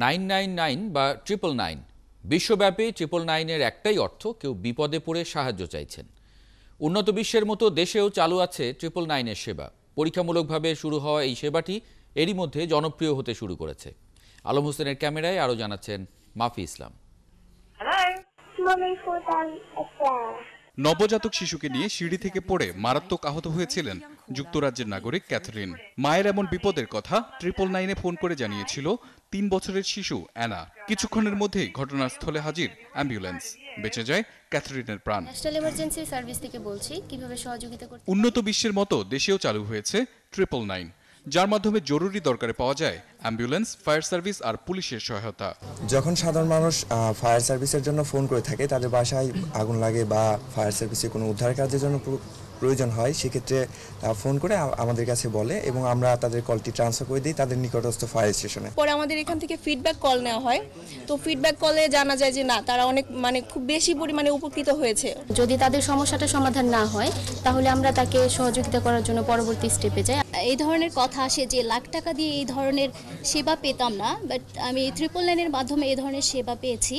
999 বা 999 বিশ্বব্যাপী 999-এর একটাই অর্থ কেউ বিপদে পড়ে সাহায্য চাইছেন। উন্নত বিশ্বের মতো দেশেও চালু আছে 999-এর সেবা। পরীক্ষামূলকভাবে শুরু হওয়া এই সেবাটি এরই মধ্যে জনপ্রিয় হতে শুরু করেছে। আলম হোসেনের ক্যামেরায় আরও জানাচ্ছেন মাফি ইসলাম। নবজাতক শিশুকে নিয়ে সিঁড়ি থেকে পড়ে মারাত্মক আহত হয়েছিলেন যুক্তরাজ্যের নাগরিক ক্যাথরিন। মায়ের এমন বিপদের কথা 999-এ ফোন করে জানিয়েছিল 3 বছরের শিশু অ্যানা। কিছুক্ষণের মধ্যেই ঘটনাস্থলে হাজির অ্যাম্বুলেন্স। বেঁচে যায় ক্যাথরিনের প্রাণ। ন্যাশনাল ইমার্জেন্সি সার্ভিস থেকে বলছি, কিভাবে সহযোগিতা করতে। উন্নত বিশ্বের মতো দেশেও চালু হয়েছে 999, যার মাধ্যমে জরুরি দরকারে পাওয়া যায় অ্যাম্বুলেন্স, ফায়ার সার্ভিস আর পুলিশের সহায়তা। যখন সাধারণ মানুষ ফায়ার সার্ভিসের জন্য ফোন করে থাকে, তাদের বাসায় আগুন লাগে বা ফায়ার সার্ভিসে কোনো উদ্ধার কাজের জন্য প্রয়োজন হয়, সেক্ষেত্রে ফোন করে আমাদের কাছে বলে এবং আমরা তাদের কলটি ট্রান্সফার করে দিই তাদের নিকটস্থ ফায়ার স্টেশনে। পরে আমাদের এখান থেকে ফিডব্যাক কল নেওয়া হয়, তো ফিডব্যাক কলে জানা যায় যে না, তারা অনেক খুব বেশি পরিমাণে উপকৃত হয়েছে। যদি তাদের সমস্যাটা সমাধান না হয়, তাহলে আমরা তাকে সহযোগিতা করার জন্য পরবর্তী স্টেপে যাই। এই ধরনের কথা আসে যে লাখ টাকা দিয়ে এই ধরনের সেবা পেতাম না, বাট আমি 999-এর মাধ্যমে এই ধরনের সেবা পেয়েছি।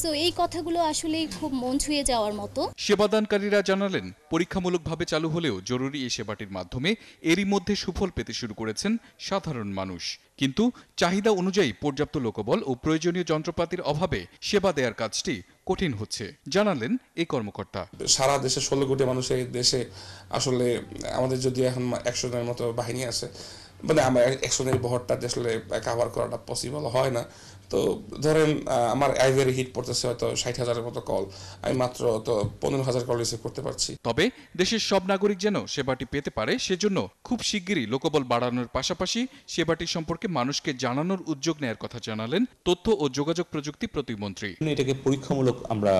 সো এই কথাগুলো আসলে খুব মন ছুঁয়ে যাওয়ার মতো। সেবাদানকারীরা জানালেন, পরীক্ষামূলকভাবে চালু হলেও জরুরি এই সেবাটির মাধ্যমে এরই মধ্যে সুফল পেতে শুরু করেছেন সাধারণ মানুষ। কিন্তু চাহিদা অনুযায়ী পর্যাপ্ত লোকবল ও প্রয়োজনীয় যন্ত্রপাতির অভাবে সেবা দেওয়ার কাজটি কঠিন হচ্ছে, জানালেন এই কর্মকর্তা। সারা দেশে 16 কোটি মানুষের দেশে আসলে আমাদের যদি এখন 100 জনের মতো বাহিনী আছে, মানে আমার 100 জনের বহরটা আসলে কাভার করাটা পসিবল হয় না। তো ধরেন আমার অ্যাভারেজ হিট পড়তেছে হয়তো 60,000-এর মতো কল, আমি মাত্র তো 15,000 কল রিসিভ করতে পারছি। তবে দেশের সব নাগরিক যেন সেবাটি পেতে পারে, সেজন্য খুব শিগগিরই লোকবল বাড়ানোর পাশাপাশি সেবাটি সম্পর্কে মানুষকে জানানোর উদ্যোগ নেওয়ার কথা জানালেন তথ্য ও যোগাযোগ প্রযুক্তি প্রতিমন্ত্রী। এটাকে পরীক্ষামূলক আমরা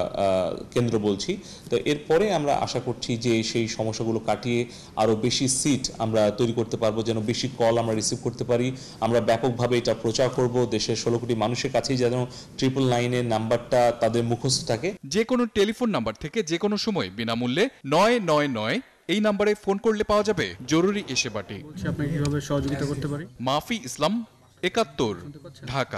কেন্দ্র বলছি, তো এরপরে আমরা আশা করছি যে সেই সমস্যাগুলো কাটিয়ে আরো বেশি সিট আমরা তৈরি করতে পারবো, যেন বেশি কল আমরা রিসিভ করতে পারি। আমরা ব্যাপকভাবে এটা প্রচার করব, দেশের 16 কোটি মানুষের কাছেই যেন 999-এর নাম্বারটা তাদের মুখস্থ থাকে। যে কোনো টেলিফোন নাম্বার থেকে যে কোনো সময় বিনামূল্যে 999 এই নাম্বারে ফোন করলে পাওয়া যাবে জরুরি এই সেবাটি। আপনি কিভাবে সহযোগিতা করতে পারি? মাফি ইসলাম, 71, ঢাকা।